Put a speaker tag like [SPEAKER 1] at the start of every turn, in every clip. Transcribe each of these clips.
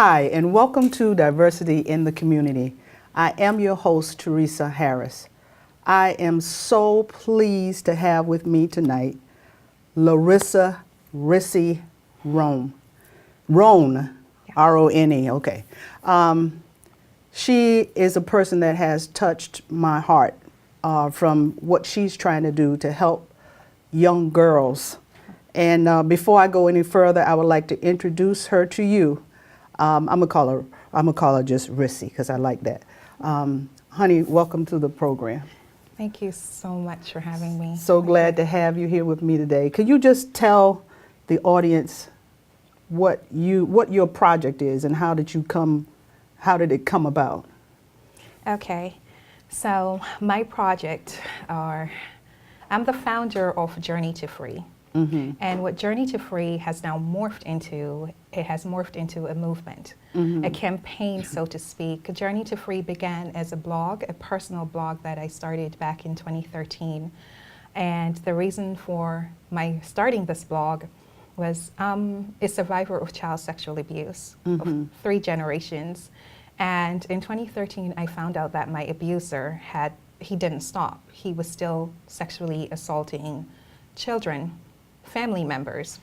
[SPEAKER 1] Hi, and welcome to Diversity in the Community. I am your host, Teresa Harris. I am so pleased to have with me tonight Larissa Rhone. Rhone, R-O-N-E, okay. She is a person that has touched my heart from what she's trying to do to help young girls. And before I go any further, I would like to introduce her to you. I'm gonna call her just Rissy because I like that. Honey, welcome to the program.
[SPEAKER 2] Thank you so much for having me.
[SPEAKER 1] So glad to have you here with me today. Could you just tell the audience what your project is and how did it come about?
[SPEAKER 2] Okay, so my project I'm the founder of Journey to Free. Mm-hmm. And what Journey to Free has now morphed into a movement, mm-hmm. a campaign, so to speak. Journey to Free began as a blog, a personal blog that I started back in 2013. And the reason for my starting this blog was a survivor of child sexual abuse, mm-hmm. of 3 generations. And in 2013, I found out that my abuser he didn't stop. He was still sexually assaulting children, family members.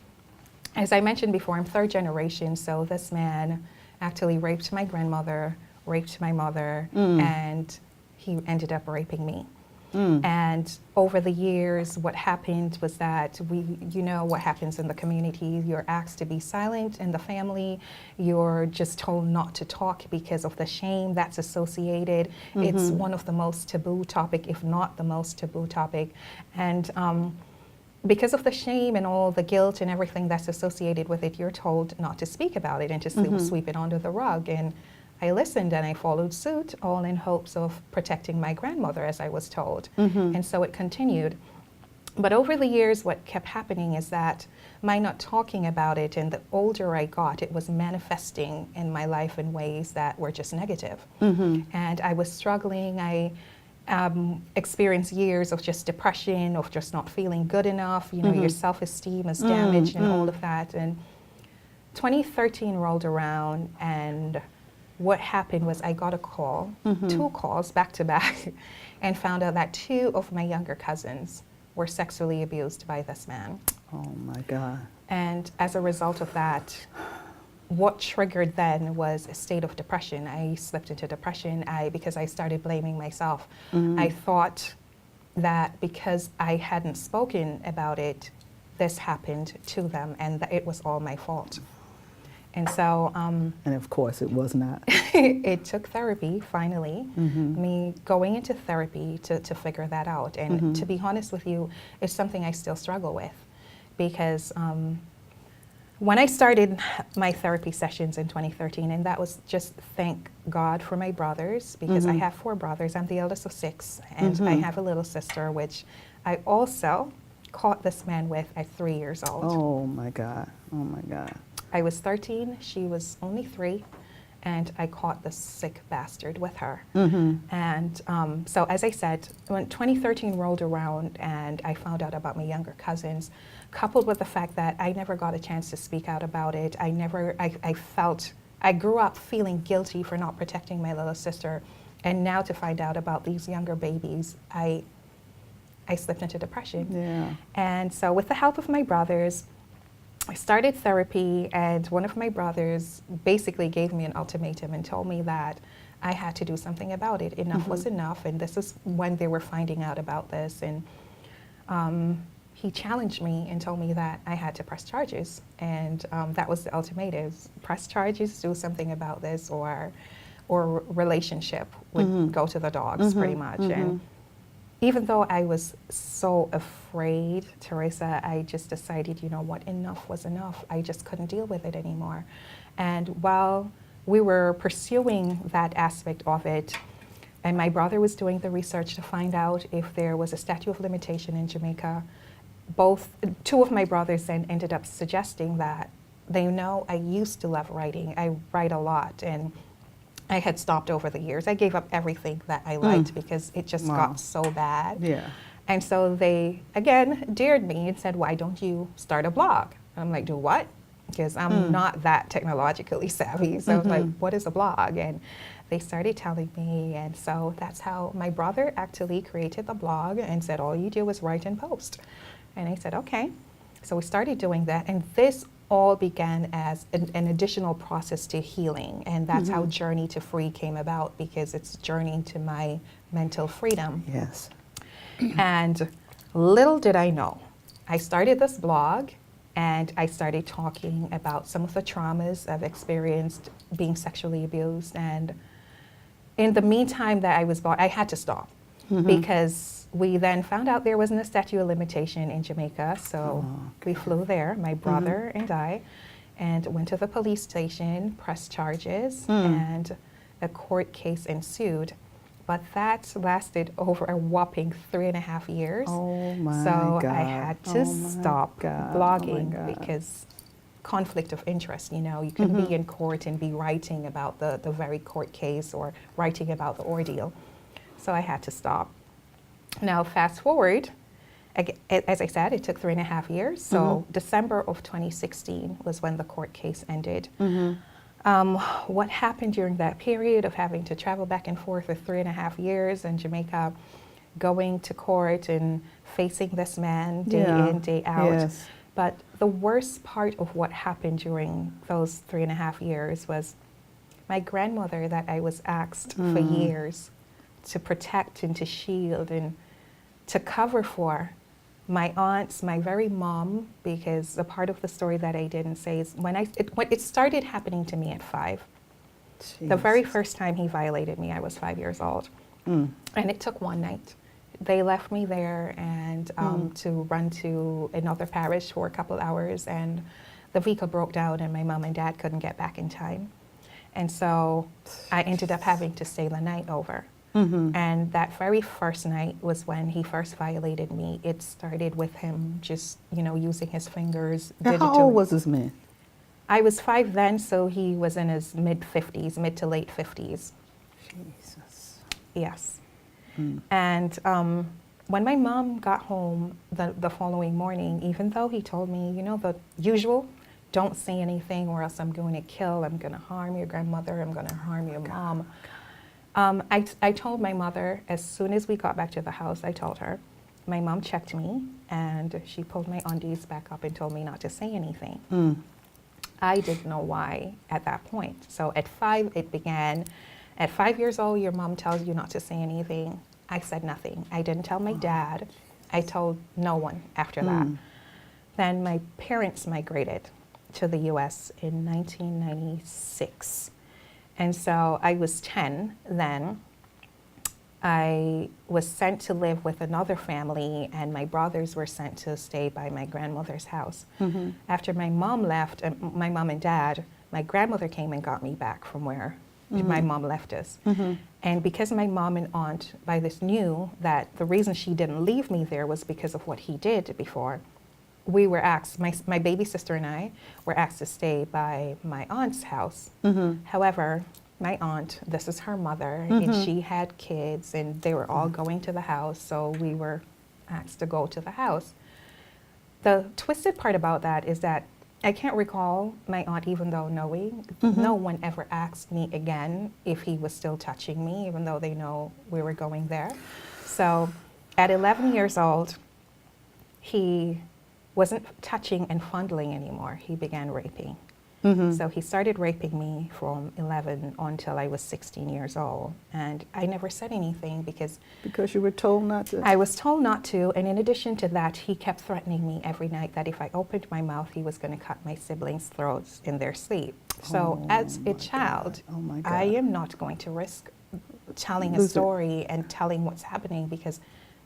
[SPEAKER 2] As I mentioned before, I'm 3rd generation, so this man actually raped my grandmother, raped my mother, and he ended up raping me. And over the years, what happened was that you know what happens in the community. You're asked to be silent in the family. You're just told not to talk because of the shame that's associated. Mm-hmm. It's one of the most taboo topic, if not the most taboo topic. And because of the shame and all the guilt and everything that's associated with it, you're told not to speak about it and to sweep it under the rug. And I listened and I followed suit, all in hopes of protecting my grandmother, as I was told. Mm-hmm. And so it continued. But over the years, what kept happening is that my not talking about it, and the older I got, it was manifesting in my life in ways that were just negative. Mm-hmm. And I was struggling. I experienced years of just depression, of just not feeling good enough. You know, your self-esteem is damaged and all of that. And 2013 rolled around, and what happened was I got a call, 2 calls back to back, and found out that 2 of my younger cousins were sexually abused by this man.
[SPEAKER 1] Oh my God.
[SPEAKER 2] And as a result of that, what triggered then was a state of depression. I slipped into depression because I started blaming myself. I thought that because I hadn't spoken about it, this happened to them and that it was all my fault. And so...
[SPEAKER 1] and of course it was not.
[SPEAKER 2] It took therapy, finally, me going into therapy to figure that out. And to be honest with you, it's something I still struggle with because when I started my therapy sessions in 2013, and that was just thank God for my brothers, because I have 4 brothers. I'm the eldest of 6, and I have a little sister, which I also caught this man with at 3 years old.
[SPEAKER 1] Oh my God, oh my God.
[SPEAKER 2] I was 13, she was only 3, and I caught this sick bastard with her. And so as I said, when 2013 rolled around and I found out about my younger cousins, coupled with the fact that I never got a chance to speak out about it, I grew up feeling guilty for not protecting my little sister, and now to find out about these younger babies, I slipped into depression.
[SPEAKER 1] Yeah.
[SPEAKER 2] And so with the help of my brothers, I started therapy, and one of my brothers basically gave me an ultimatum and told me that I had to do something about it. Enough was enough, and this is when they were finding out about this. And he challenged me and told me that I had to press charges, and that was the ultimatum: press charges, do something about this, or relationship would go to the dogs, pretty much. And even though I was so afraid, Teresa, I just decided, you know what, enough was enough. I just couldn't deal with it anymore. And while we were pursuing that aspect of it, and my brother was doing the research to find out if there was a statute of limitation in Jamaica, 2 of my brothers then ended up suggesting that they know I used to love writing. I write a lot, and I had stopped over the years. I gave up everything that I liked because it just got so bad.
[SPEAKER 1] Yeah.
[SPEAKER 2] And so they, again, dared me and said, why don't you start a blog? And I'm like, do what? because I'm not that technologically savvy. So I was like, what is a blog? And they started telling me, and so that's how my brother actually created the blog and said, all you do is write and post. And I said, okay. So we started doing that, and this all began as an additional process to healing, and that's how Journey to Free came about, because it's a journey to my mental freedom.
[SPEAKER 1] Yes.
[SPEAKER 2] And little did I know, I started this blog and I started talking about some of the traumas I've experienced being sexually abused. And in the meantime that I was born, I had to stop because we then found out there wasn't a statute of limitation in Jamaica. So we flew there, my brother and I, and went to the police station, pressed charges, and a court case ensued. But that lasted over a whopping 3.5 years.
[SPEAKER 1] Oh my
[SPEAKER 2] so
[SPEAKER 1] God.
[SPEAKER 2] I had to
[SPEAKER 1] Oh my
[SPEAKER 2] stop
[SPEAKER 1] God.
[SPEAKER 2] blogging
[SPEAKER 1] Oh my God.
[SPEAKER 2] because conflict of interest, you know, you can be in court and be writing about the very court case or writing about the ordeal. So I had to stop. Now fast forward, as I said, it took 3.5 years. So December of 2016 was when the court case ended. What happened during that period of having to travel back and forth for 3.5 years in Jamaica, going to court and facing this man day in, day out.
[SPEAKER 1] Yes.
[SPEAKER 2] But the worst part of what happened during those 3.5 years was my grandmother that I was asked for years to protect and to shield and to cover for. My aunts, my very mom, because a part of the story that I didn't say is when it started happening to me at 5. The very first time he violated me, I was 5 years old. And it took one night. They left me there and to run to another parish for a couple hours, and the vehicle broke down and my mom and dad couldn't get back in time. And so I ended up having to stay the night over. And that very first night was when he first violated me. It started with him just, you know, using his fingers.
[SPEAKER 1] Now, how old was this man?
[SPEAKER 2] I was 5 then, so he was in his mid-50s, mid to late 50s.
[SPEAKER 1] Jesus.
[SPEAKER 2] Yes. And when my mom got home the following morning, even though he told me, you know, the usual, don't say anything or else I'm going to kill, I'm going to harm your grandmother, I'm going to harm your mom. I told my mother, as soon as we got back to the house, I told her. My mom checked me and she pulled my undies back up and told me not to say anything. I didn't know why at that point. So at 5, it began. At 5 years old, your mom tells you not to say anything. I said nothing. I didn't tell my dad. I told no one after that. Then my parents migrated to the US in 1996. And so I was 10 then. I was sent to live with another family, and my brothers were sent to stay by my grandmother's house. After my mom left, my mom and dad, my grandmother came and got me back from where my mom left us. And because my mom and aunt by this knew that the reason she didn't leave me there was because of what he did before, we were asked, my baby sister and I were asked to stay by my aunt's house. However, my aunt, this is her mother, and she had kids, and they were all going to the house, so we were asked to go to the house. The twisted part about that is that I can't recall my aunt even though knowing. No one ever asked me again if he was still touching me, even though they know we were going there. So at 11 years old, he wasn't touching and fondling anymore. He began raping. So he started raping me from 11 until I was 16 years old. And I never said anything because
[SPEAKER 1] you were told not to?
[SPEAKER 2] I was told not to. And in addition to that, he kept threatening me every night that if I opened my mouth, he was going to cut my siblings' throats in their sleep. So as a child, I am not going to risk telling a story and telling what's happening because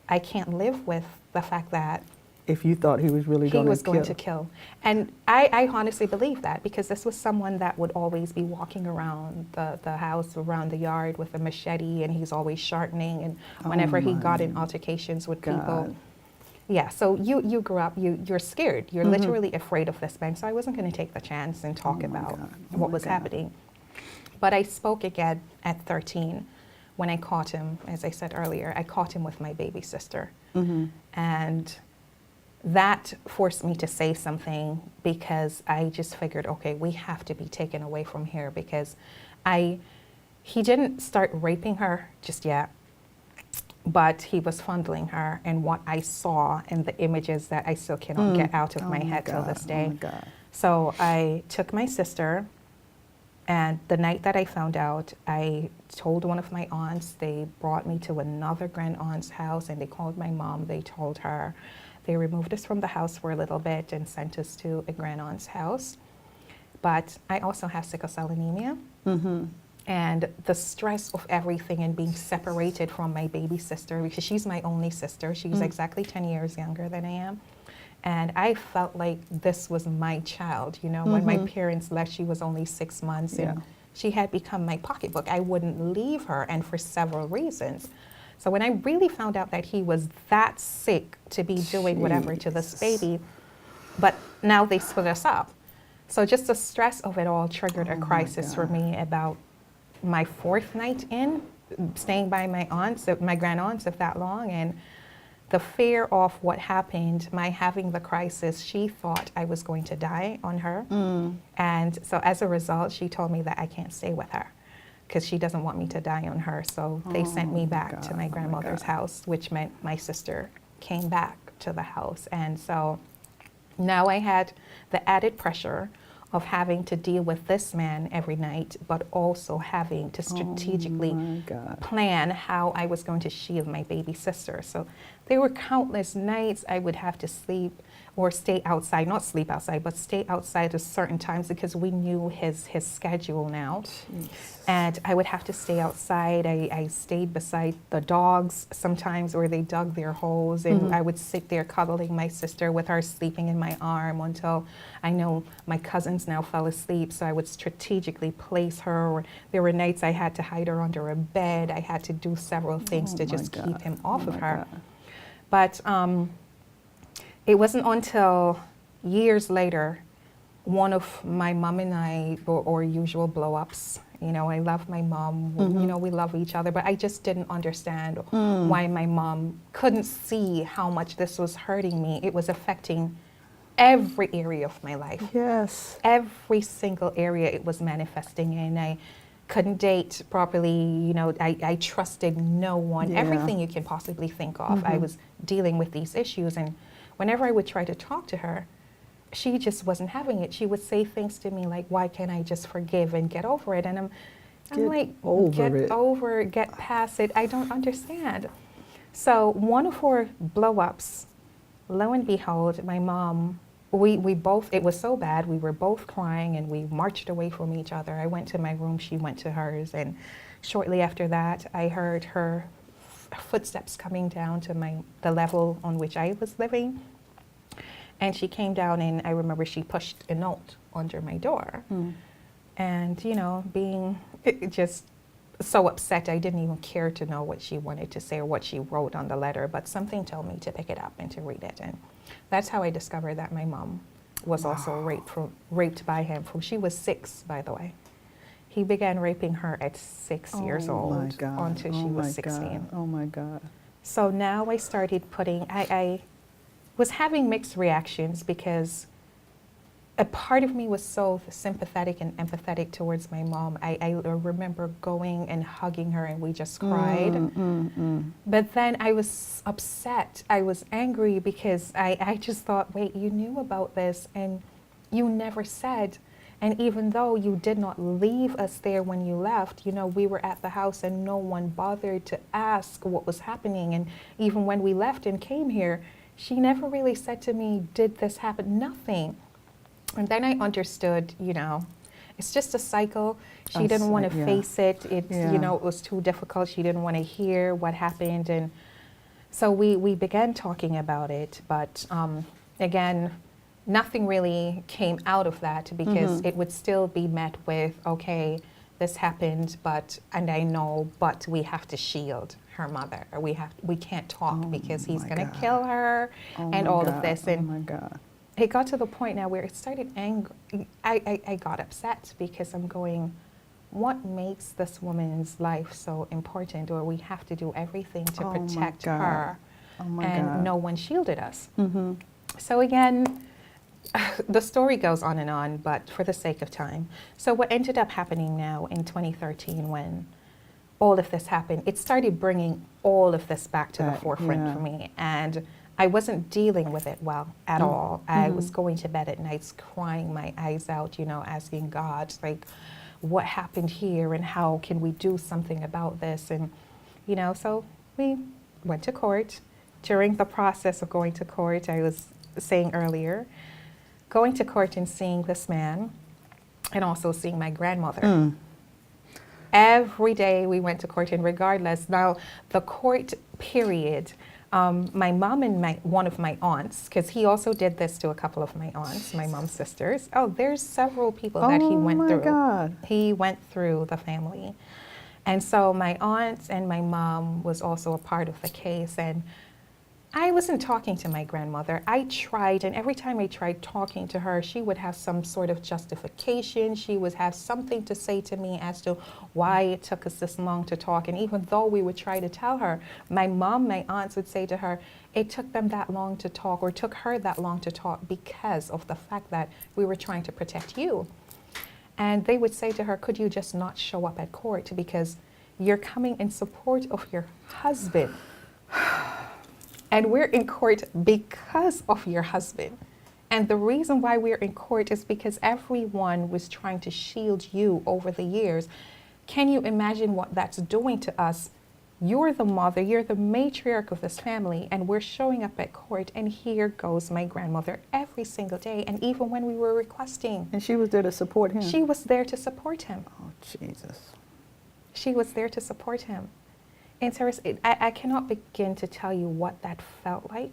[SPEAKER 2] I can't live with the fact that
[SPEAKER 1] if you thought he was really going to kill.
[SPEAKER 2] He was going to kill. And I honestly believe that because this was someone that would always be walking around the house, around the yard with a machete, and he's always sharpening. And whenever he got in altercations with people. Yeah, so you grew up, you're scared. You're literally afraid of this man. So I wasn't going to take the chance and talk about what was happening. But I spoke again at 13 when I caught him, as I said earlier, I caught him with my baby sister. And that forced me to say something, because I just figured, okay, we have to be taken away from here, because he didn't start raping her just yet, but he was fondling her, and what I saw in the images that I still cannot get out of my head till this day.
[SPEAKER 1] Oh my God.
[SPEAKER 2] So I took my sister, and the night that I found out, I told one of my aunts. They brought me to another grand aunt's house, and they called my mom. They told her. They removed us from the house for a little bit and sent us to a grand aunt's house. But I also have sickle cell anemia. And the stress of everything and being separated from my baby sister, because she's my only sister. She's exactly 10 years younger than I am. And I felt like this was my child. You know, when my parents left, she was only 6 months, and she had become my pocketbook. I wouldn't leave her, and for several reasons. So when I really found out that he was that sick to be doing whatever to this baby, but now they split us up. So just the stress of it all triggered a crisis for me about my 4th night in, staying by my aunts, my grand aunts, of that long, and the fear of what happened, my having the crisis, she thought I was going to die on her. And so as a result, she told me that I can't stay with her because she doesn't want me to die on her. So they sent me back to my grandmother's house, which meant my sister came back to the house. And so now I had the added pressure of having to deal with this man every night, but also having to strategically plan how I was going to shield my baby sister. So there were countless nights I would have to sleep or stay outside, not sleep outside, but stay outside at certain times, because we knew his schedule now. And I would have to stay outside. I stayed beside the dogs sometimes where they dug their holes, and I would sit there cuddling my sister with her sleeping in my arm until I know my cousins now fell asleep. So I would strategically place her, or there were nights I had to hide her under a bed. I had to do several things to just keep him off of her. But it wasn't until years later, one of my mom and I were usual blow-ups. You know, I love my mom, you know, we love each other, but I just didn't understand why my mom couldn't see how much this was hurting me. It was affecting every area of my life.
[SPEAKER 1] Yes.
[SPEAKER 2] Every single area it was manifesting in. I couldn't date properly, you know, I trusted no one. Everything you can possibly think of. I was dealing with these issues, and whenever I would try to talk to her, she just wasn't having it. She would say things to me like, why can't I just forgive and get over it? And I'm like, get over it, get past it. I don't understand. So one of our blow-ups, lo and behold, my mom, we both, it was so bad, we were both crying and we marched away from each other. I went to my room, she went to hers, and shortly after that, I heard her footsteps coming down to the level on which I was living. And she came down, and I remember she pushed a note under my door. And, you know, being just so upset, I didn't even care to know what she wanted to say or what she wrote on the letter, but something told me to pick it up and to read it. And that's how I discovered that my mom was also raped by him from she was 6, by the way. He began raping her at 6 years old until she was 16.
[SPEAKER 1] Oh my God.
[SPEAKER 2] So now I started putting, I was having mixed reactions, because a part of me was so sympathetic and empathetic towards my mom. I remember going and hugging her, and we just cried. But then I was upset. I was angry, because I just thought, wait, you knew about this and you never said. And even though you did not leave us there when you left, you know, we were at the house and no one bothered to ask what was happening. And even when we left and came here, she never really said to me, did this happen? Nothing. And then I understood, you know, it's just a cycle. She didn't want to face it. You know, it was too difficult. She didn't want to hear what happened. And so we began talking about it. But again, nothing really came out of that, because it would still be met with, okay, this happened, and I know, but we have to shield her mother. Or we can't talk because he's going to kill her, and all of this. And
[SPEAKER 1] oh my God.
[SPEAKER 2] It got to the point now where it started I got upset, because I'm going, what makes this woman's life so important, or we have to do everything to protect her, and no one shielded us. So again, the story goes on, but for the sake of time. So what ended up happening now in 2013 when all of this happened, it started bringing all of this back to the forefront for me. And I wasn't dealing with it well at all. I was going to bed at nights crying my eyes out, you know, asking God, like, what happened here and how can we do something about this? And, you know, so we went to court. During the process of going to court, I was saying earlier, going to court and seeing this man and also seeing my grandmother. Every day we went to court, and regardless, now the court period, my mom and one of my aunts, because he also did this to a couple of my aunts, my mom's sisters. Oh, there's several people that he went through.
[SPEAKER 1] God.
[SPEAKER 2] He went through the family. And so my aunts and my mom was also a part of the case. And I wasn't talking to my grandmother. I tried, and every time I tried talking to her, she would have some sort of justification. She would have something to say to me as to why it took us this long to talk. And even though we would try to tell her, my mom, my aunts would say to her, it took them that long to talk, or took her that long to talk because of the fact that we were trying to protect you. And they would say to her, could you just not show up at court because you're coming in support of your husband? And we're in court because of your husband. And the reason why we're in court is because everyone was trying to shield you over the years. Can you imagine what that's doing to us? You're the mother, you're the matriarch of this family, and we're showing up at court, and here goes my grandmother every single day. And even when we were requesting.
[SPEAKER 1] And she was there to support him?
[SPEAKER 2] She was there to support him.
[SPEAKER 1] Oh, Jesus.
[SPEAKER 2] She was there to support him. And Sarah, I cannot begin to tell you what that felt like,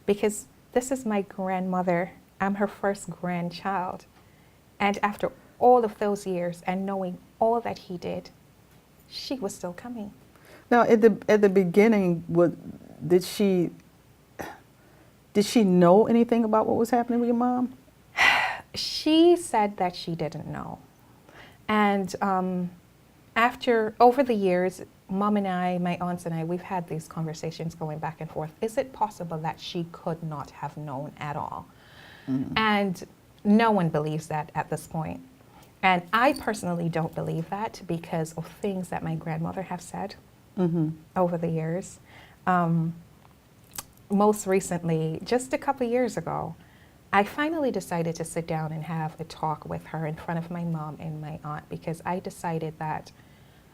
[SPEAKER 2] because this is my grandmother. I'm her first grandchild. And after all of those years and knowing all that he did, she was still coming.
[SPEAKER 1] Now, at the beginning, did she know anything about what was happening with your mom?
[SPEAKER 2] She said that she didn't know. And over the years, Mom and I, my aunts and I, we've had these conversations going back and forth. Is it possible that she could not have known at all? And no one believes that at this point. And I personally don't believe that because of things that my grandmother have said over the years. Most recently, just a couple of years ago, I finally decided to sit down and have a talk with her in front of my mom and my aunt, because I decided that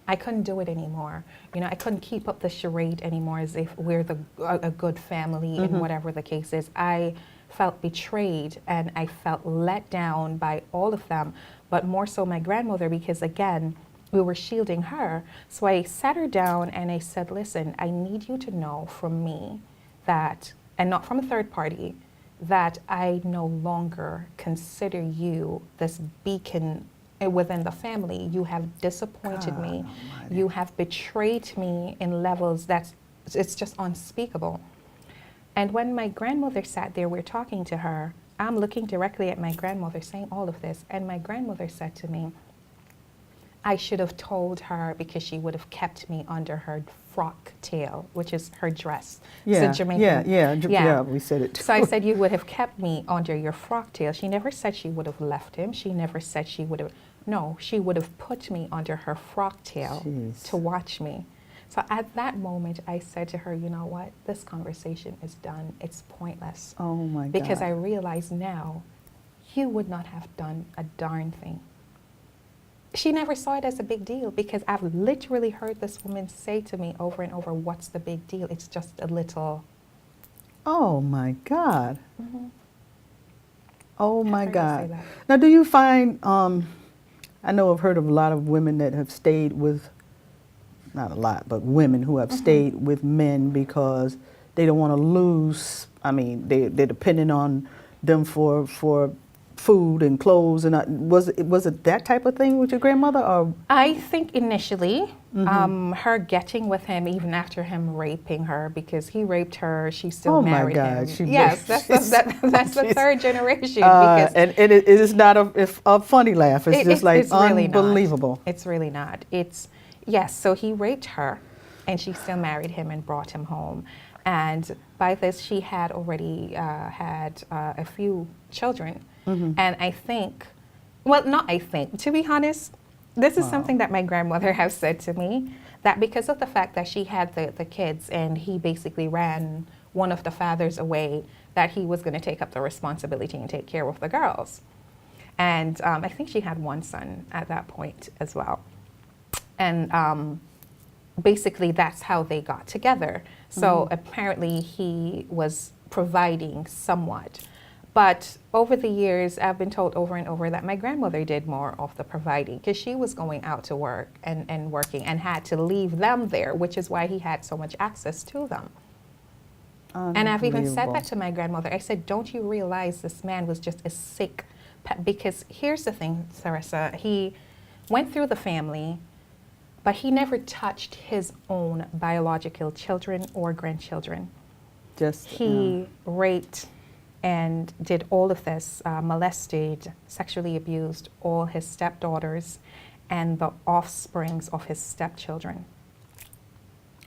[SPEAKER 2] I couldn't do it anymore. You know, I couldn't keep up the charade anymore as if we're a good family and whatever the case is. I felt betrayed and I felt let down by all of them, but more so my grandmother, because again, we were shielding her. So I sat her down and I said, listen, I need you to know from me that, and not from a third party, that I no longer consider you this beacon within the family. You have disappointed me. Almighty. You have betrayed me in levels it's just unspeakable. And when my grandmother sat there, we're talking to her, I'm looking directly at my grandmother saying all of this, and my grandmother said to me, I should have told her because she would have kept me under her frock tail, which is her dress.
[SPEAKER 1] Yeah,
[SPEAKER 2] so Jamaican.
[SPEAKER 1] Yeah, we said it too.
[SPEAKER 2] So I said, you would have kept me under your frock tail. She never said she would have left him. She never said she would have, no, she would have put me under her frock tail to watch me. So at that moment, I said to her, you know what, this conversation is done. It's pointless.
[SPEAKER 1] Oh my God.
[SPEAKER 2] Because I realize now, you would not have done a darn thing. She never saw it as a big deal, because I've literally heard this woman say to me over and over, what's the big deal? It's just a little.
[SPEAKER 1] Oh my God. Oh my God.
[SPEAKER 2] That.
[SPEAKER 1] Now, do you find, I know I've heard of a lot of women that have stayed with, not a lot, but women who have stayed with men because they don't want to lose, I mean, they're dependent on them for food and clothes, and was it that type of thing with your grandmother? Or
[SPEAKER 2] I think initially, her getting with him even after him raping her, because he raped her, she still married him. Yes, that's the third generation. Because
[SPEAKER 1] and it is not a funny laugh. It's just like unbelievable.
[SPEAKER 2] It's really not. Yes. So he raped her, and she still married him and brought him home. And by this, she had already had a few children. And I think, well, not I think, to be honest, this is something that my grandmother has said to me, that because of the fact that she had the kids and he basically ran one of the fathers away, that he was going to take up the responsibility and take care of the girls. And I think she had one son at that point as well. And basically that's how they got together. So apparently he was providing somewhat. But over the years, I've been told over and over that my grandmother did more of the providing because she was going out to work and working and had to leave them there, which is why he had so much access to them. And I've even said that to my grandmother. I said, don't you realize this man was just a sick because here's the thing, Larissa, he went through the family, but he never touched his own biological children or grandchildren. He raped and did all of this, molested, sexually abused all his stepdaughters and the offsprings of his stepchildren.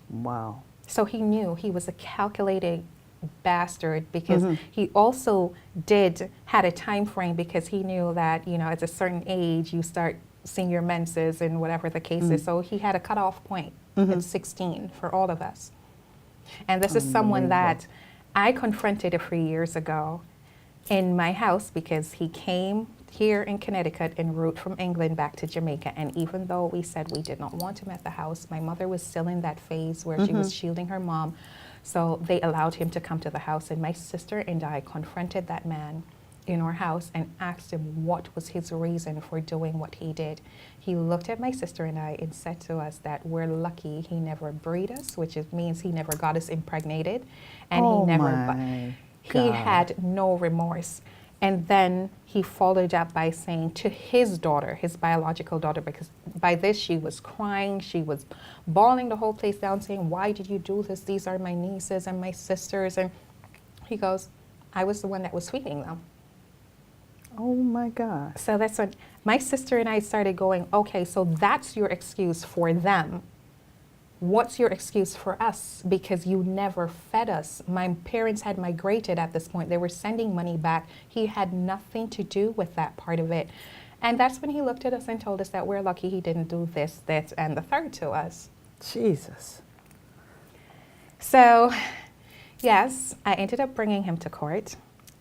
[SPEAKER 1] Wow.
[SPEAKER 2] So he knew he was a calculated bastard because he also had a time frame because he knew that, you know, at a certain age you start seeing your menses and whatever the case is. So he had a cutoff point at 16 for all of us. And this is someone that I confronted a few years ago in my house because he came here in Connecticut en route from England back to Jamaica. And even though we said we did not want him at the house, my mother was still in that phase where she was shielding her mom. So they allowed him to come to the house. And my sister and I confronted that man in our house and asked him what was his reason for doing what he did. He looked at my sister and I and said to us that we're lucky he never bred us, which means he never got us impregnated. And he had no remorse. And then he followed up by saying to his daughter, his biological daughter, because by this she was crying, she was bawling the whole place down saying, why did you do this? These are my nieces and my sisters. And he goes, I was the one that was feeding them.
[SPEAKER 1] Oh my God.
[SPEAKER 2] So that's when my sister and I started going, okay, so that's your excuse for them. What's your excuse for us? Because you never fed us. My parents had migrated at this point. They were sending money back. He had nothing to do with that part of it. And that's when he looked at us and told us that we're lucky he didn't do this, that, and the third to us.
[SPEAKER 1] Jesus.
[SPEAKER 2] So, yes, I ended up bringing him to court.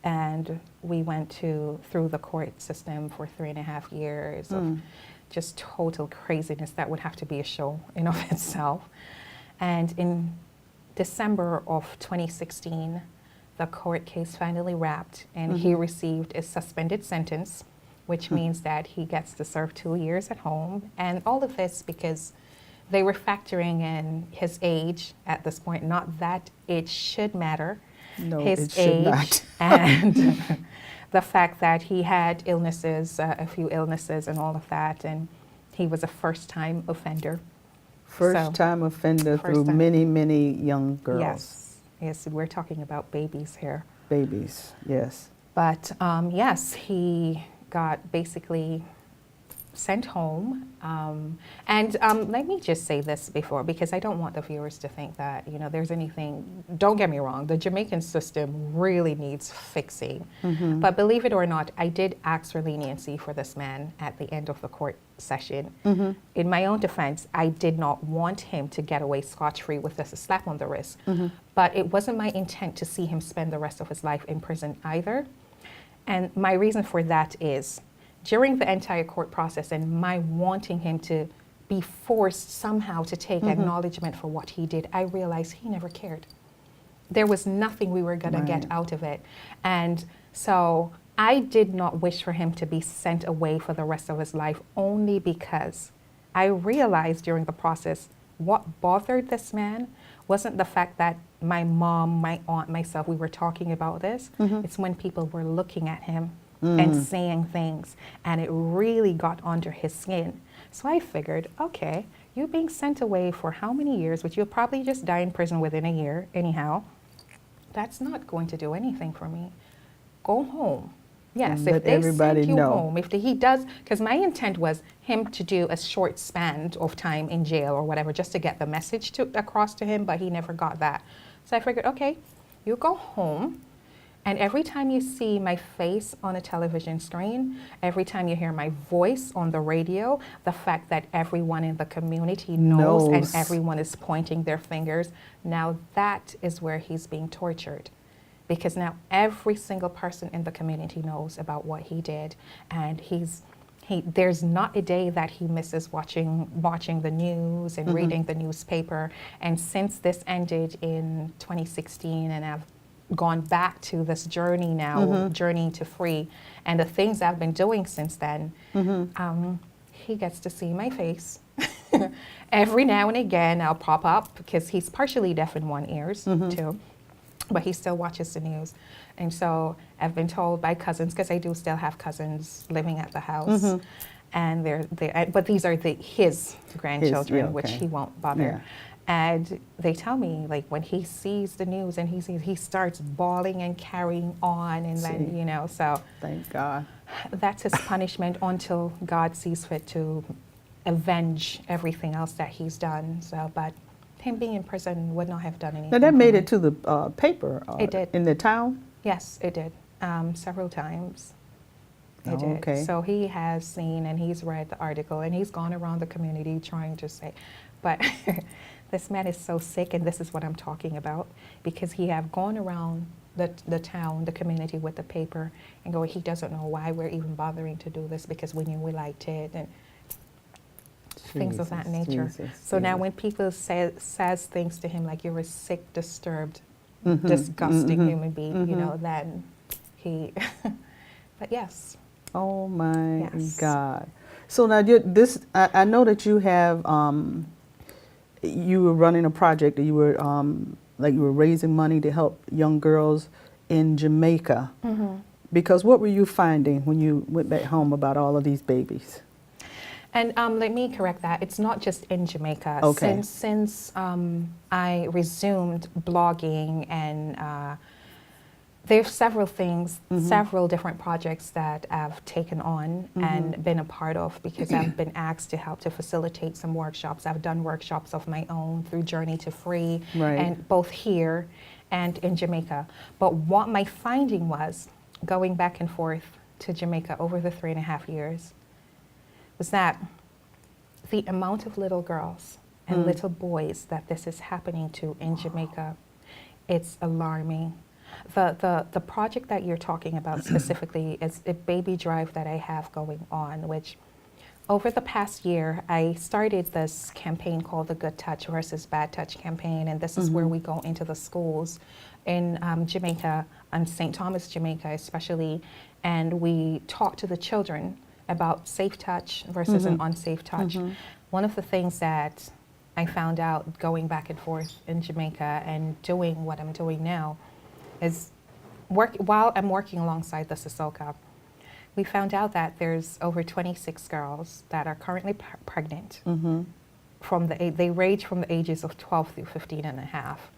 [SPEAKER 2] And we went through the court system for 3.5 years of just total craziness. That would have to be a show in of itself. And in December of 2016, the court case finally wrapped and he received a suspended sentence, which means that he gets to serve 2 years at home. And all of this because they were factoring in his age at this point. Not that it should matter.
[SPEAKER 1] No,
[SPEAKER 2] his
[SPEAKER 1] it should
[SPEAKER 2] age
[SPEAKER 1] not.
[SPEAKER 2] and the fact that he had illnesses, a few illnesses and all of that, and he was a first-time offender.
[SPEAKER 1] First-time offender through
[SPEAKER 2] time.
[SPEAKER 1] many, many young girls.
[SPEAKER 2] Yes, we're talking about babies here.
[SPEAKER 1] Babies, yes.
[SPEAKER 2] But yes, he got basically sent home. And let me just say this before, because I don't want the viewers to think that, you know, there's anything, don't get me wrong, the Jamaican system really needs fixing. But believe it or not, I did ask for leniency for this man at the end of the court session. In my own defense, I did not want him to get away scot-free with just a slap on the wrist. But it wasn't my intent to see him spend the rest of his life in prison either. And my reason for that is, during the entire court process and my wanting him to be forced somehow to take acknowledgement for what he did, I realized he never cared. There was nothing we were going to get out of it. And so I did not wish for him to be sent away for the rest of his life, only because I realized during the process what bothered this man wasn't the fact that my mom, my aunt, myself, we were talking about this. It's when people were looking at him and saying things, and it really got under his skin. So I figured, okay, you being sent away for how many years, which you'll probably just die in prison within a year anyhow, that's not going to do anything for me. Go home. Yes, if they send you home, if he does, because my intent was him to do a short span of time in jail or whatever, just to get the message across to him, but he never got that. So I figured, okay, you go home, and every time you see my face on a television screen, every time you hear my voice on the radio, the fact that everyone in the community knows and everyone is pointing their fingers, now that is where he's being tortured. Because now every single person in the community knows about what he did, and there's not a day that he misses watching the news and reading the newspaper. And since this ended in 2016, and I've gone back to this journey now, journey to free, and the things I've been doing since then, he gets to see my face. Every now and again, I'll pop up, because he's partially deaf in one ear too, but he still watches the news. And so I've been told by cousins, because I do still have cousins living at the house, and but these are his grandchildren, which he won't bother.
[SPEAKER 1] Yeah.
[SPEAKER 2] And they tell me, like, when he sees the news and he starts bawling and carrying on, and then, so.
[SPEAKER 1] Thank God.
[SPEAKER 2] That's his punishment until God sees fit to avenge everything else that he's done. So, but him being in prison would not have done anything.
[SPEAKER 1] Now that made it to the paper.
[SPEAKER 2] It did.
[SPEAKER 1] In the town?
[SPEAKER 2] Yes, it did. Several times. It did.
[SPEAKER 1] Okay.
[SPEAKER 2] So he has seen and he's read the article, and he's gone around the community trying to say, but this man is so sick, and this is what I'm talking about, because he have gone around the town, the community with the paper, and go, he doesn't know why we're even bothering to do this, because we knew we liked it, and things of that nature. So now when people says things to him like, you're a sick, disturbed, disgusting human being, then he, but yes.
[SPEAKER 1] Oh my
[SPEAKER 2] Yes.
[SPEAKER 1] God. So now I know that you have, you were running a project, you were you were raising money to help young girls in Jamaica. Because what were you finding when you went back home about all of these babies?
[SPEAKER 2] And let me correct that. It's not just in Jamaica.
[SPEAKER 1] Okay.
[SPEAKER 2] Since I resumed blogging, and there's several things, several different projects that I've taken on and been a part of, because I've been asked to help to facilitate some workshops. I've done workshops of my own through Journey to Free, and both here and in Jamaica. But what my finding was, going back and forth to Jamaica over the 3.5 years, was that the amount of little girls and little boys that this is happening to in Jamaica, it's alarming. The project that you're talking about specifically is a baby drive that I have going on, which over the past year, I started this campaign called the Good Touch versus Bad Touch campaign, and this is where we go into the schools in Jamaica, and St. Thomas, Jamaica especially, and we talk to the children about safe touch versus an unsafe touch. One of the things that I found out going back and forth in Jamaica and doing what I'm doing now is while I'm working alongside the Sissoko, we found out that there's over 26 girls that are currently pregnant. They range from the ages of 12 through 15 and a half.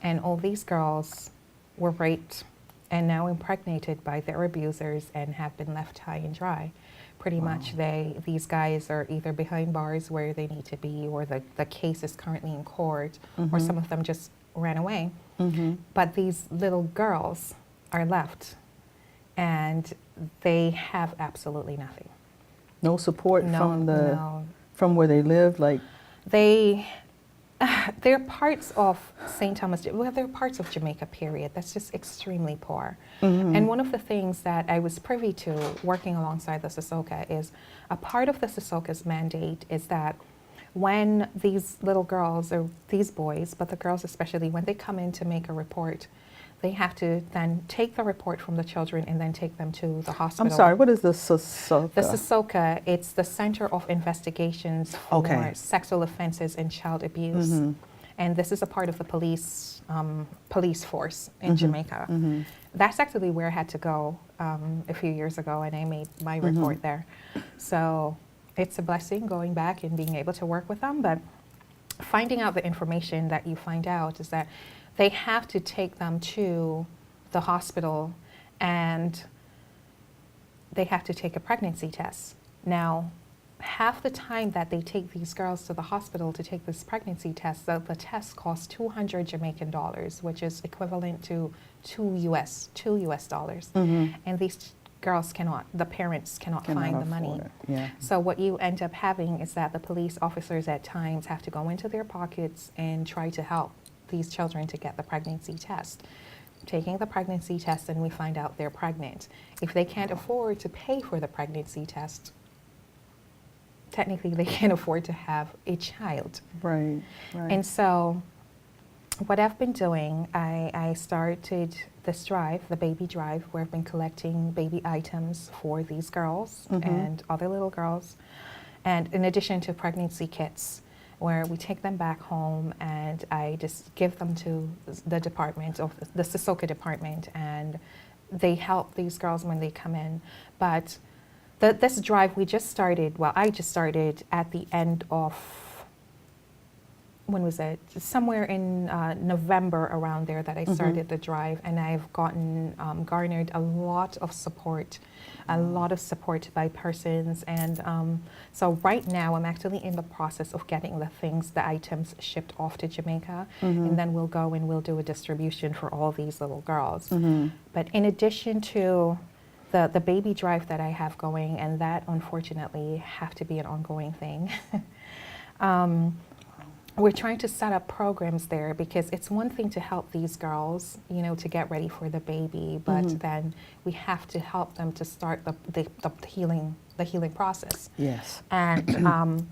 [SPEAKER 2] And all these girls were raped and now impregnated by their abusers and have been left high and dry. Pretty much these guys are either behind bars where they need to be, or the case is currently in court, or some of them just ran away. But these little girls are left, and they have absolutely nothing.
[SPEAKER 1] No support
[SPEAKER 2] No.
[SPEAKER 1] from where they live, like
[SPEAKER 2] they're parts of St. Thomas, well, they're parts of Jamaica, period. That's just extremely poor. And one of the things that I was privy to working alongside the Sissoko is a part of the Sissoko's mandate is that when these little girls, or these boys, but the girls especially, when they come in to make a report, they have to then take the report from the children and then take them to the hospital.
[SPEAKER 1] I'm sorry, what is the Sissoko?
[SPEAKER 2] The Sissoko, it's the Center of Investigations for Sexual Offenses and Child Abuse. And this is a part of the police force in Jamaica. That's actually where I had to go a few years ago, and I made my report there. So it's a blessing going back and being able to work with them, but finding out the information that you find out is that they have to take them to the hospital, and they have to take a pregnancy test. Now, half the time that they take these girls to the hospital to take this pregnancy test, the test costs 200 Jamaican dollars, which is equivalent to two US dollars. And these girls cannot, the parents cannot find the money.
[SPEAKER 1] Yeah.
[SPEAKER 2] So what you end up having is that the police officers at times have to go into their pockets and try to help these children to get the pregnancy test. Taking the pregnancy test, and we find out they're pregnant. If they can't afford to pay for the pregnancy test, technically they can't afford to have a child.
[SPEAKER 1] Right.
[SPEAKER 2] And so what I've been doing, I started this drive, the baby drive, where I've been collecting baby items for these girls and other little girls. And in addition to pregnancy kits, where we take them back home and I just give them to the department, of the Sissoko department, and they help these girls when they come in. But this drive we just started, well, I just started at the end of, when was it? Somewhere in November, around there, that I started the drive, and I've garnered a lot of support by persons. And so right now I'm actually in the process of getting the items shipped off to Jamaica, and then we'll go and we'll do a distribution for all these little girls. But in addition to the baby drive that I have going, and that unfortunately have to be an ongoing thing, we're trying to set up programs there, because it's one thing to help these girls, you know, to get ready for the baby, but then we have to help them to start the healing process.
[SPEAKER 1] Yes.
[SPEAKER 2] And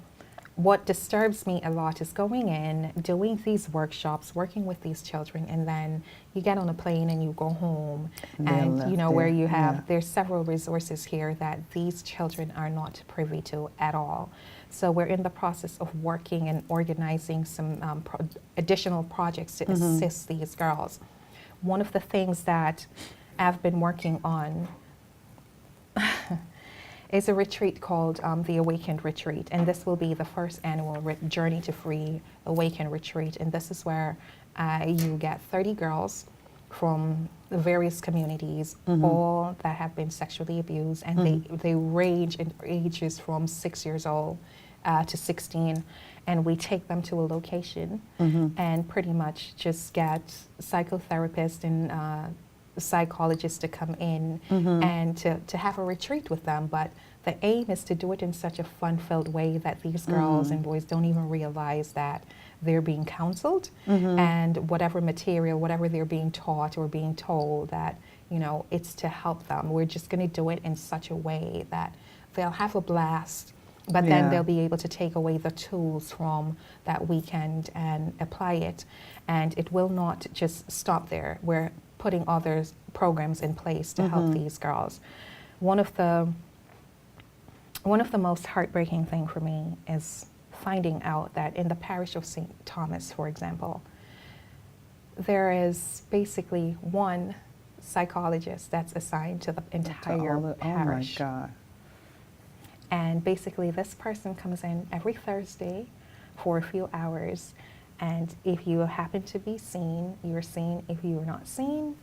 [SPEAKER 2] what disturbs me a lot is going in, doing these workshops, working with these children, and then you get on a plane and you go home, and you know, where you have, there's several resources here that these children are not privy to at all. So we're in the process of working and organizing some additional projects to assist these girls. One of the things that I've been working on is a retreat called the Awakened Retreat, and this will be the first annual Journey to Free Awakened Retreat, and this is where you get 30 girls from the various communities, all that have been sexually abused, and they range in ages from 6 years old to 16, and we take them to a location and pretty much just get psychotherapists and psychologists to come in and to have a retreat with them. But the aim is to do it in such a fun-filled way that these girls and boys don't even realize that they're being counseled, and whatever material, whatever they're being taught or being told, that, you know, it's to help them. We're just going to do it in such a way that they'll have a blast, but then they'll be able to take away the tools from that weekend and apply it. And it will not just stop there. We're putting other programs in place to help these girls. One of the most heartbreaking thing for me is finding out that in the parish of St. Thomas, for example, there is basically one psychologist that's assigned to the entire parish.
[SPEAKER 1] Oh my God.
[SPEAKER 2] And basically this person comes in every Thursday for a few hours, and if you happen to be seen, you're seen. If you're not seen,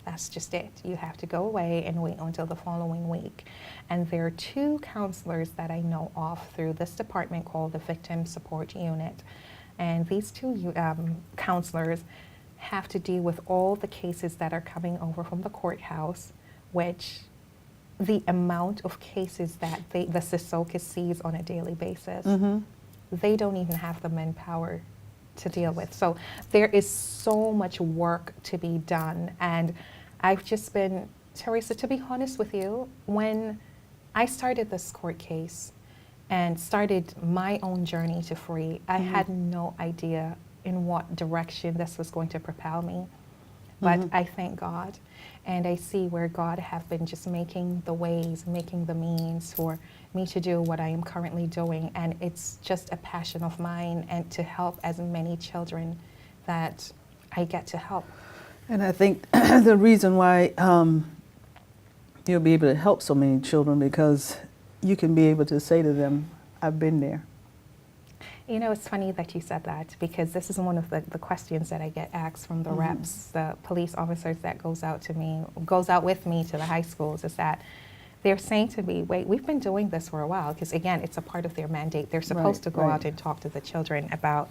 [SPEAKER 2] that's just it. You have to go away and wait until the following week. And there are 2 counselors that I know of through this department called the Victim Support Unit. And these 2 counselors have to deal with all the cases that are coming over from the courthouse, which the amount of cases that the Sissoko sees on a daily basis, they don't even have the manpower to deal with. So there is so much work to be done. And I've just been, Teresa, to be honest with you, when I started this court case and started my own journey to free, I had no idea in what direction this was going to propel me. But I thank God, and I see where God have been just making the ways, making the means for me to do what I am currently doing. And it's just a passion of mine, and to help as many children that I get to help.
[SPEAKER 1] And I think the reason why you'll be able to help so many children, because you can be able to say to them, I've been there.
[SPEAKER 2] You know, it's funny that you said that, because this is one of the questions that I get asked from the reps, the police officers that goes out with me to the high schools, is that they're saying to me, wait, we've been doing this for a while, because again, it's a part of their mandate. They're supposed to go out and talk to the children about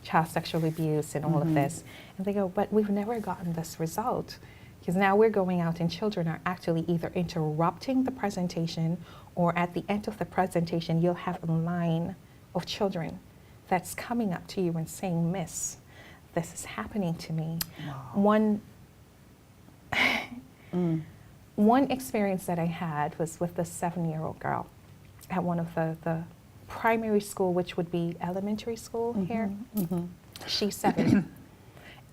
[SPEAKER 2] child sexual abuse and all of this. And they go, but we've never gotten this result. Because now we're going out and children are actually either interrupting the presentation, or at the end of the presentation, you'll have a line of children that's coming up to you and saying, Miss, this is happening to me. Wow. One experience that I had was with this 7-year-old girl at one of the primary school, which would be elementary school here. She's 7.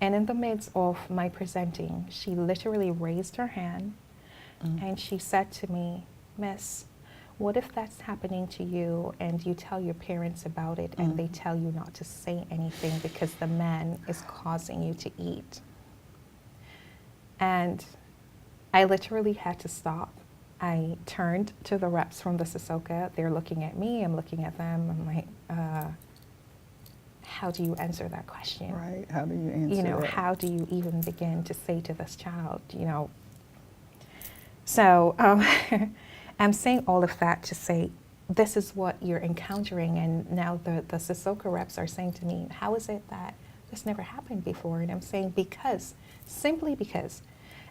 [SPEAKER 2] And in the midst of my presenting, she literally raised her hand and she said to me, Miss, what if that's happening to you and you tell your parents about it and they tell you not to say anything because the man is causing you to eat? And I literally had to stop. I turned to the reps from the Sissoko. They're looking at me, I'm looking at them. I'm like, how do you answer that question?
[SPEAKER 1] Right, how do you answer that?
[SPEAKER 2] How do you even begin to say to this child, So I'm saying all of that to say, this is what you're encountering, and now the Sissoko reps are saying to me, how is it that this never happened before? And I'm saying simply because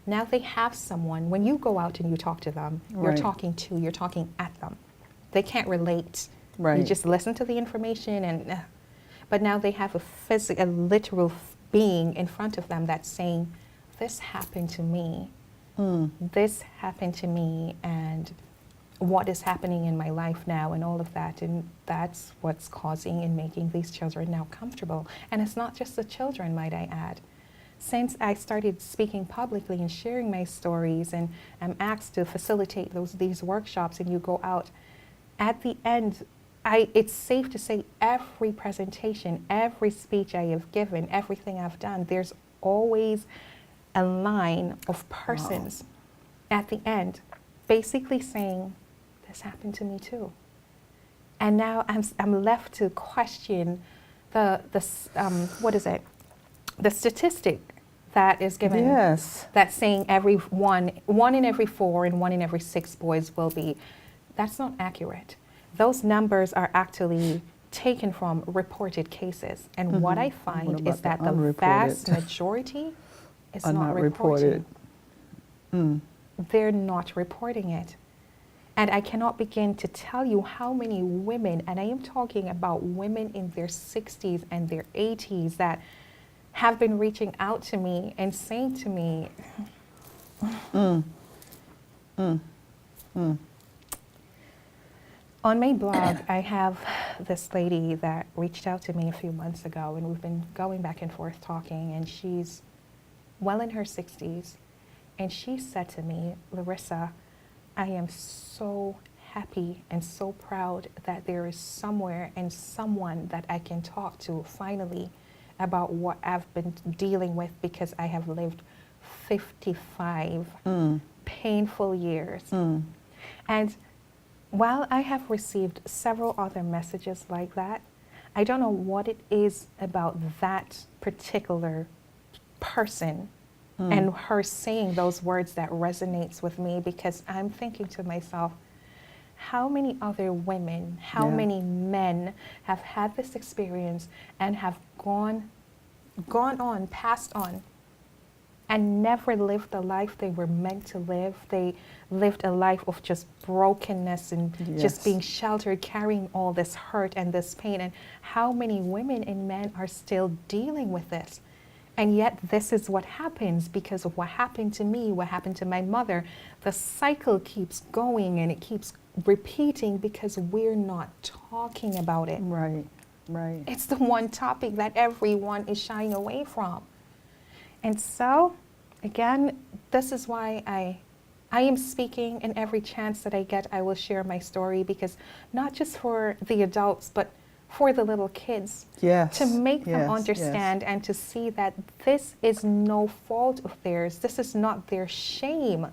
[SPEAKER 2] now they have someone. When you go out and you talk to them, you're talking at them. They can't relate. You just listen to the information, but now they have a literal being in front of them that's saying, this happened to me. This happened to me, and what is happening in my life now, and all of that. And that's what's causing and making these children now comfortable. And it's not just the children, might I add. Since I started speaking publicly and sharing my stories, and I'm asked to facilitate these workshops, and you go out, at the end, it's safe to say every presentation, every speech I have given, everything I've done, there's always a line of persons at the end basically saying, this happened to me too. And now I'm left to question the statistic that is given, that's saying one in every 4 and 1 in every 6 boys will be. That's not accurate. Those numbers are actually taken from reported cases. And what I find is that the vast majority is not reported. They're not reporting it. And I cannot begin to tell you how many women, and I am talking about women in their 60s and their 80s, that have been reaching out to me and saying to me, on my blog, I have this lady that reached out to me a few months ago, and we've been going back and forth talking, and she's well in her 60s, and she said to me, Larissa, I am so happy and so proud that there is somewhere and someone that I can talk to finally about what I've been dealing with, because I have lived 55 painful years. And while I have received several other messages like that, I don't know what it is about that particular person and her saying those words that resonates with me, because I'm thinking to myself, how many other women, how many men have had this experience and have gone on, passed on, and never lived the life they were meant to live. They lived a life of just brokenness and just being sheltered, carrying all this hurt and this pain. And how many women and men are still dealing with this? And yet this is what happens because of what happened to me, what happened to my mother. The cycle keeps going and it keeps repeating because we're not talking about it.
[SPEAKER 1] Right.
[SPEAKER 2] It's the one topic that everyone is shying away from. And so, again, this is why I am speaking, and every chance that I get, I will share my story, because not just for the adults, but for the little kids, to make them understand and to see that this is no fault of theirs. This is not their shame.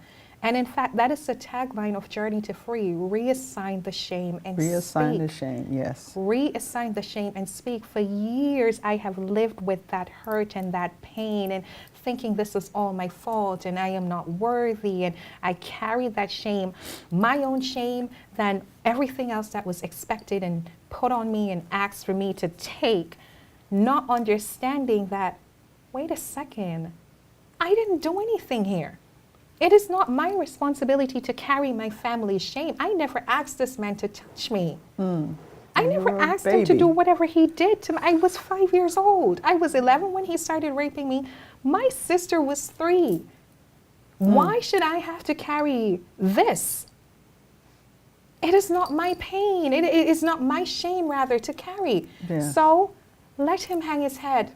[SPEAKER 2] And in fact, that is the tagline of Journey to Free: reassign the shame and
[SPEAKER 1] Reassign the
[SPEAKER 2] speak.
[SPEAKER 1] shame, yes.
[SPEAKER 2] Reassign the shame and speak. For years, I have lived with that hurt and that pain and thinking this is all my fault and I am not worthy. And I carried that shame, my own shame, than everything else that was expected and put on me and asked for me to take, not understanding that, wait a second, I didn't do anything here. It is not my responsibility to carry my family's shame. I never asked this man to touch me. I never
[SPEAKER 1] You're a
[SPEAKER 2] asked him to do
[SPEAKER 1] baby.
[SPEAKER 2] whatever he did to me. I was 5 years old. I was 11 when he started raping me. My sister was 3. Why should I have to carry this? It is not my pain. It is not my shame, rather, to carry.
[SPEAKER 1] Yeah.
[SPEAKER 2] So let him hang his head.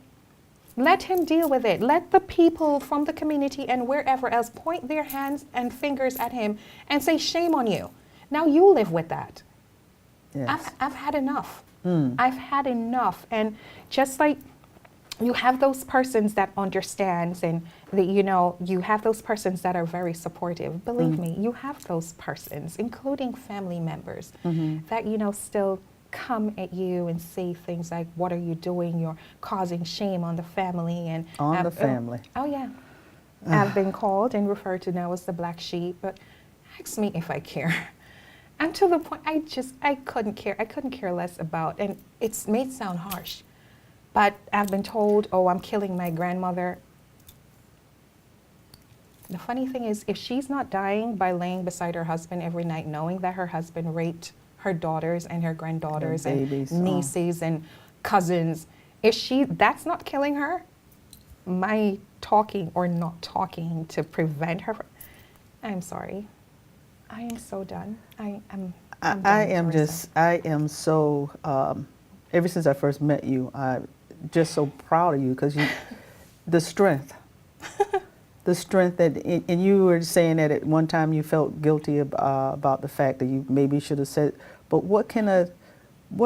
[SPEAKER 2] Let him deal with it. Let the people from the community and wherever else point their hands and fingers at him and say, shame on you. Now you live with that.
[SPEAKER 1] Yes.
[SPEAKER 2] I've had enough. I've had enough. And just like you have those persons that understands and that, you know, you have those persons that are very supportive. Believe me, you have those persons, including family members, that, you know, still come at you and say things like, what are you doing? You're causing shame on the family. And
[SPEAKER 1] On the family.
[SPEAKER 2] Oh, yeah. I've been called and referred to now as the black sheep, but ask me if I care. And to the point, I couldn't care. I couldn't care less about, and it may sound harsh, but I've been told, oh, I'm killing my grandmother. The funny thing is, if she's not dying by laying beside her husband every night, knowing that her husband raped her daughters and her granddaughters and
[SPEAKER 1] babies,
[SPEAKER 2] nieces and cousins, that's not killing her, my talking or not talking to prevent her, I'm sorry. I am so done. I'm done, Larissa.
[SPEAKER 1] I am so, ever since I first met you, I'm just so proud of you because the strength. The strength that, and you were saying that at one time you felt guilty about the fact that you maybe should have said, but what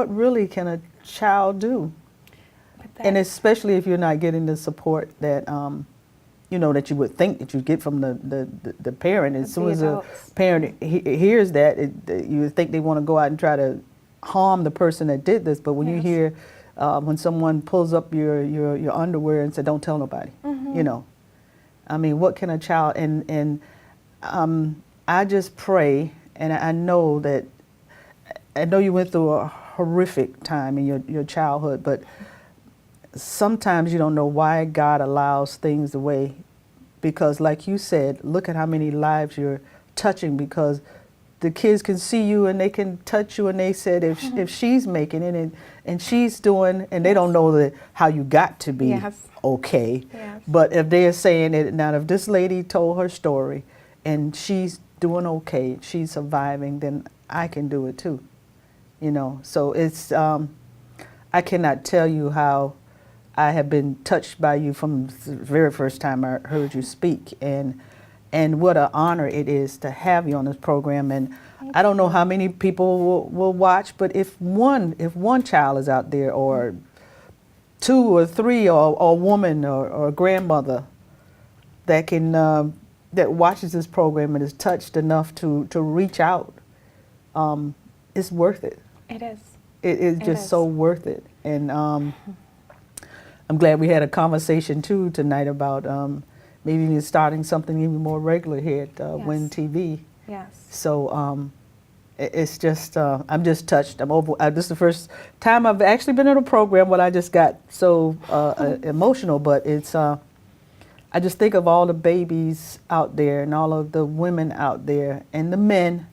[SPEAKER 1] really can a child do? And especially if you're not getting the support that, you know, that you would think that you get from the parent. As soon as a parent hears that, you would think they want to go out and try to harm the person that did this. But when you hear, when someone pulls up your underwear and said, don't tell nobody, you know. I mean, what can a child, and I just pray, and I know you went through a horrific time in your childhood, but sometimes you don't know why God allows things the way, because like you said, look at how many lives you're touching, because the kids can see you and they can touch you, and they said if she's making it and she's doing, and they don't know how you got to be okay.
[SPEAKER 2] Yes.
[SPEAKER 1] But if they're saying it now, if this lady told her story and she's doing okay, she's surviving, then I can do it too. You know, so it's I cannot tell you how I have been touched by you from the very first time I heard you speak, and what an honor it is to have you on this program. And I don't know how many people will watch, but if one child is out there, or 2 or 3, or a woman or a grandmother that can that watches this program and is touched enough to reach out, it's worth it.
[SPEAKER 2] It is.
[SPEAKER 1] It's just so worth it. And I'm glad we had a conversation too tonight about maybe starting something even more regular here at Win TV.
[SPEAKER 2] Yes.
[SPEAKER 1] So it's just, I'm just touched. This is the first time I've actually been in a program where I just got so emotional, but it's, I just think of all the babies out there and all of the women out there and the men.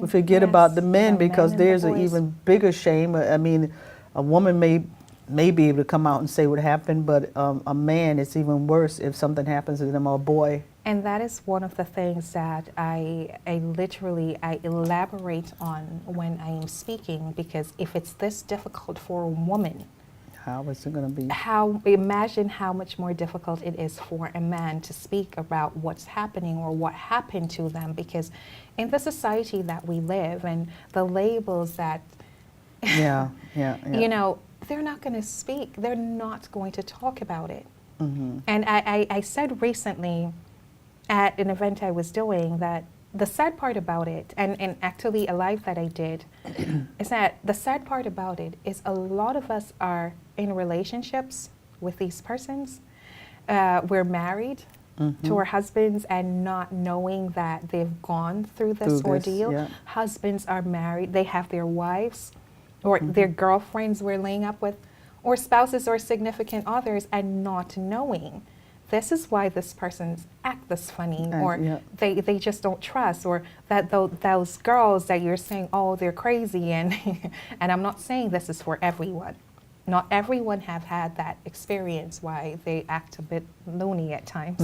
[SPEAKER 1] We forget about the men, because there's an even bigger shame. I mean, a woman may be able to come out and say what happened, but a man, it's even worse if something happens to them, or a boy.
[SPEAKER 2] And that is one of the things that I elaborate on when I am speaking, because if it's this difficult for a woman,
[SPEAKER 1] how is it going to be?
[SPEAKER 2] Imagine how much more difficult it is for a man to speak about what's happening or what happened to them, because in the society that we live and the labels that,
[SPEAKER 1] yeah.
[SPEAKER 2] you know, they're not going to speak. They're not going to talk about it.
[SPEAKER 1] Mm-hmm.
[SPEAKER 2] And I said recently at an event I was doing that the sad part about it, and actually a live that I did, is that the sad part about it is a lot of us are in relationships with these persons. We're married to our husbands and not knowing that they've gone through this ordeal.
[SPEAKER 1] Yeah.
[SPEAKER 2] Husbands are married, they have their wives or their girlfriends we're laying up with, or spouses or significant others, and not knowing. This is why this person's act this funny, or
[SPEAKER 1] yeah.
[SPEAKER 2] they just don't trust, or that those girls that you're saying, oh, they're crazy, and and I'm not saying this is for everyone. Not everyone have had that experience why they act a bit loony at times.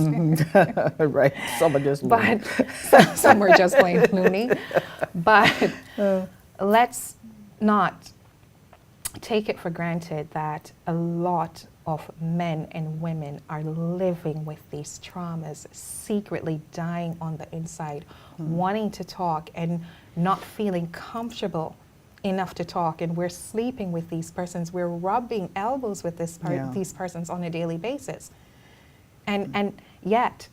[SPEAKER 1] Right. Some are just
[SPEAKER 2] But some are just plain loony. But let's not take it for granted that a lot of men and women are living with these traumas, secretly dying on the inside, wanting to talk and not feeling comfortable enough to talk. And we're sleeping with these persons, we're rubbing elbows with these persons on a daily basis. And yet,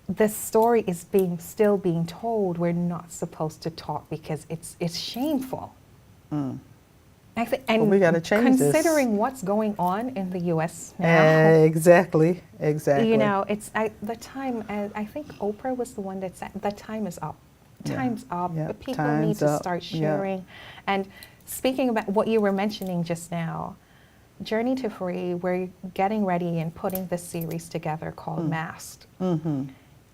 [SPEAKER 2] this story is still being told. We're not supposed to talk because it's shameful. And
[SPEAKER 1] we gotta change this.
[SPEAKER 2] Considering what's going on in the U.S. now,
[SPEAKER 1] Exactly.
[SPEAKER 2] you know, it's the time. I think Oprah was the one that said the time is up. Time's up.
[SPEAKER 1] Yep.
[SPEAKER 2] People
[SPEAKER 1] Time's
[SPEAKER 2] need to
[SPEAKER 1] up.
[SPEAKER 2] start
[SPEAKER 1] Yep.
[SPEAKER 2] sharing. And speaking about what you were mentioning just now, Journey to Free, we're getting ready and putting this series together called Masked.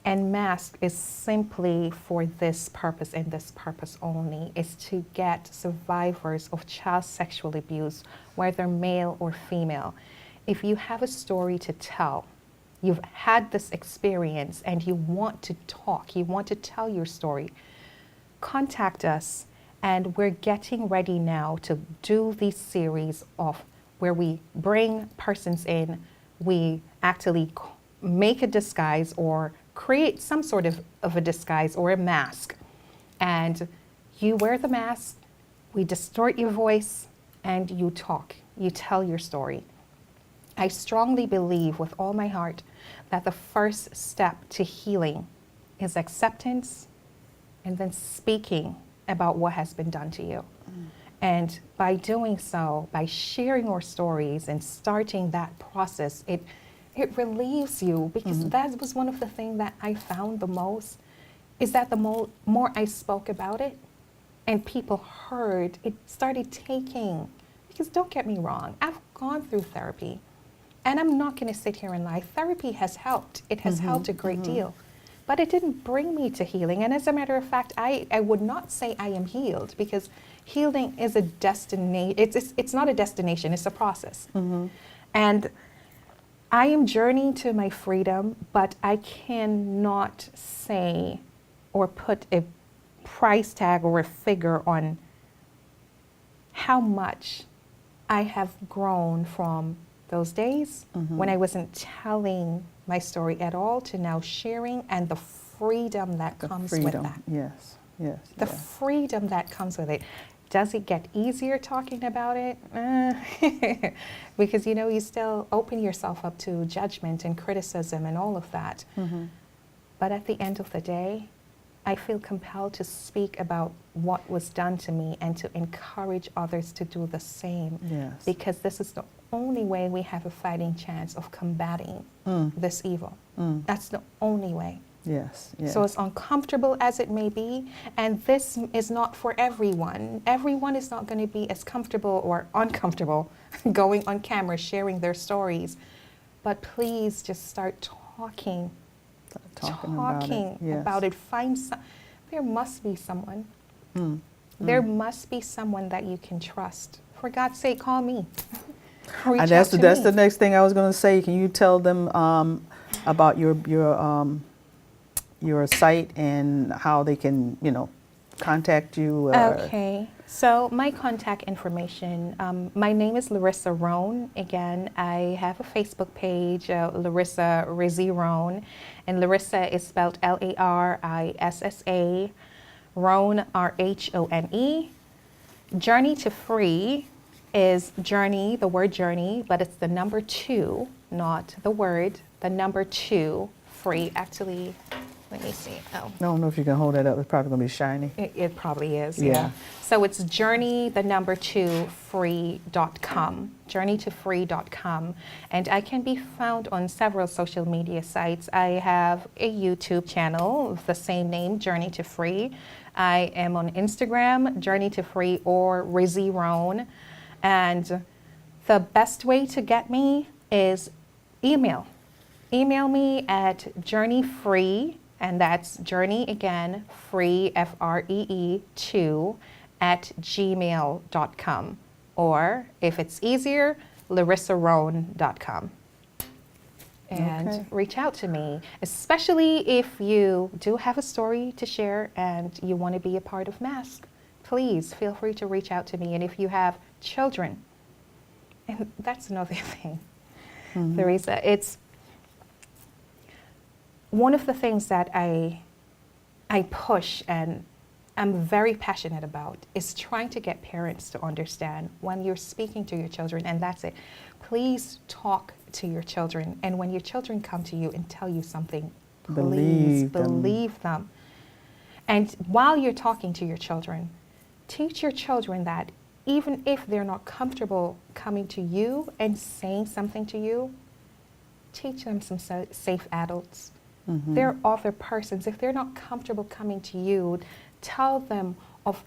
[SPEAKER 2] And Masked is simply for this purpose and this purpose only, is to get survivors of child sexual abuse, whether male or female. If you have a story to tell, you've had this experience and you want to talk, you want to tell your story, contact us. And we're getting ready now to do these series of where we bring persons in, we actually make a disguise or create some sort of a disguise or a mask. And you wear the mask, we distort your voice, and you talk, you tell your story. I strongly believe with all my heart that the first step to healing is acceptance and then speaking about what has been done to you. And by doing so, by sharing our stories and starting that process, it relieves you, because that was one of the things that I found the most, is that the more I spoke about it and people heard, it started taking, because don't get me wrong, I've gone through therapy and I'm not going to sit here and lie. Therapy has helped. It has helped a great deal, but it didn't bring me to healing. And as a matter of fact, I would not say I am healed, because healing is a destination. It's not a destination, it's a process. And I am journeying to my freedom, but I cannot say or put a price tag or a figure on how much I have grown from those days when I wasn't telling my story at all to now sharing, and the freedom that comes with that.
[SPEAKER 1] Yes, yes.
[SPEAKER 2] The freedom that comes with it. Does it get easier talking about it? Because, you know, you still open yourself up to judgment and criticism and all of that. But at the end of the day, I feel compelled to speak about what was done to me and to encourage others to do the same.
[SPEAKER 1] Yes.
[SPEAKER 2] Because this is the only way we have a fighting chance of combating this evil. That's the only way.
[SPEAKER 1] Yes, yes.
[SPEAKER 2] So as uncomfortable as it may be, and this is not for everyone. Everyone is not going to be as comfortable or uncomfortable going on camera, sharing their stories. But please just start talking about it. Find there must be someone. There must be someone that you can trust. For God's sake, call me.
[SPEAKER 1] And that's the next thing I was going to say. Can you tell them about your site and how they can, you know, contact you?
[SPEAKER 2] Okay. So my contact information, my name is Larissa Rhone. Again, I have a Facebook page, Larissa Rhone, and Larissa is spelled Larissa, Rhone, Rhone. Journey to Free is journey, the word journey, but it's the number 2, not the word, the number 2, free. Actually, Let me see. Oh,
[SPEAKER 1] I don't know if you can hold that up. It's probably going to be shiny.
[SPEAKER 2] it probably is.
[SPEAKER 1] Yeah.
[SPEAKER 2] Yeah. So it's journey2free.com. Journey2free.com. And I can be found on several social media sites. I have a YouTube channel of the same name, Journey to Free. I am on Instagram, Journey to Free or Rhone. And the best way to get me is email. Email me at journeyfree, and that's journey again, free, Free, 2, at gmail.com. Or if it's easier, larissarhone.com. And
[SPEAKER 1] Okay.
[SPEAKER 2] reach out to me, especially if you do have a story to share and you want to be a part of Mask. Please feel free to reach out to me. And if you have children, and that's another thing, Larissa, it's one of the things that I push and I'm very passionate about is trying to get parents to understand when you're speaking to your children, and that's it. Please talk to your children, and when your children come to you and tell you something, please believe them. And while you're talking to your children, teach your children that even if they're not comfortable coming to you and saying something to you, teach them some safe adults. They're other persons. If they're not comfortable coming to you, tell them of,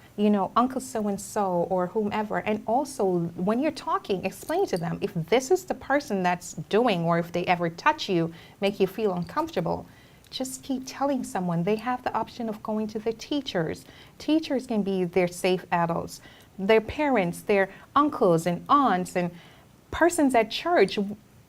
[SPEAKER 2] Uncle so-and-so or whomever. And also, when you're talking, explain to them if this is the person that's doing, or if they ever touch you, make you feel uncomfortable, just keep telling someone. They have the option of going to their teachers. Teachers can be their safe adults. Their parents, their uncles and aunts and persons at church,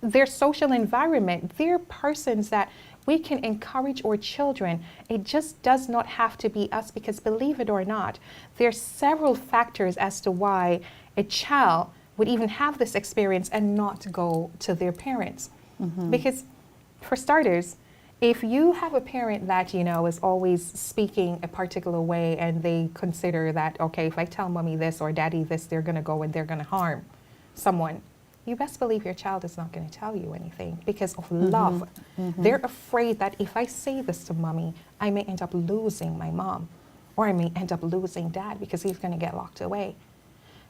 [SPEAKER 2] their social environment, they're persons that we can encourage our children. It just does not have to be us, because believe it or not, there's several factors as to why a child would even have this experience and not go to their parents. Because for starters, if you have a parent that, is always speaking a particular way and they consider that, okay, if I tell mommy this or daddy this, they're going to go and they're going to harm someone, you best believe your child is not going to tell you anything because of love. They're afraid that if I say this to mommy, I may end up losing my mom, or I may end up losing dad because he's going to get locked away.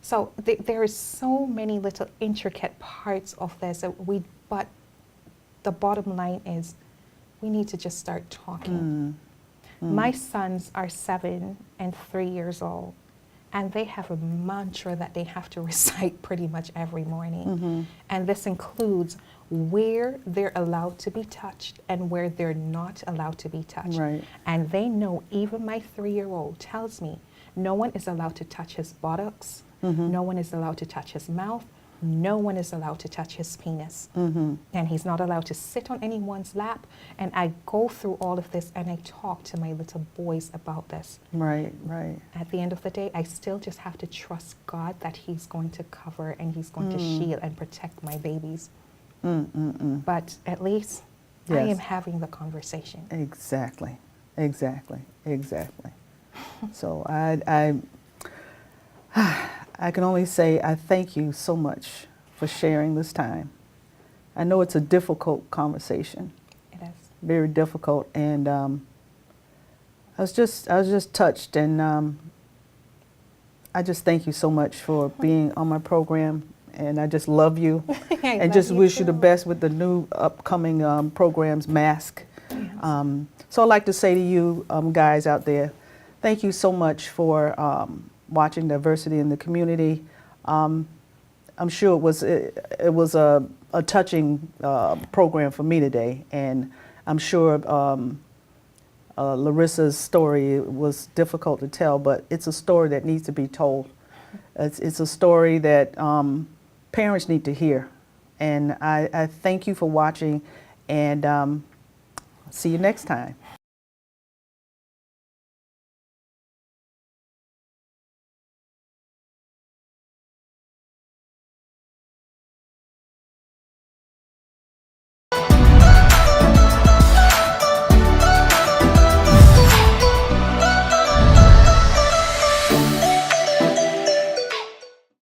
[SPEAKER 2] So there is so many little intricate parts of this but the bottom line is we need to just start talking. My sons are 7 and 3 years old. And they have a mantra that they have to recite pretty much every morning. And this includes where they're allowed to be touched and where they're not allowed to be touched.
[SPEAKER 1] Right.
[SPEAKER 2] And they know, even my 3-year-old tells me, no one is allowed to touch his buttocks, no one is allowed to touch his mouth, no one is allowed to touch his penis. And he's not allowed to sit on anyone's lap. And I go through all of this and I talk to my little boys about this.
[SPEAKER 1] Right, right.
[SPEAKER 2] At the end of the day, I still just have to trust God that he's going to cover and he's going to shield and protect my babies. But at least I
[SPEAKER 1] Yes.
[SPEAKER 2] am having the conversation.
[SPEAKER 1] Exactly. So I can only say I thank you so much for sharing this time. I know it's a difficult conversation,
[SPEAKER 2] It is.
[SPEAKER 1] very difficult, and I was just touched, and I just thank you so much for being on my program, and I just love you, and just wish you the best with the new upcoming programs, Mask. So I'd like to say to you guys out there, thank you so much for watching Diversity in the Community. I'm sure it was a touching program for me today, and I'm sure Larissa's story was difficult to tell, but it's a story that needs to be told. It's a story that parents need to hear, and I thank you for watching, and see you next time.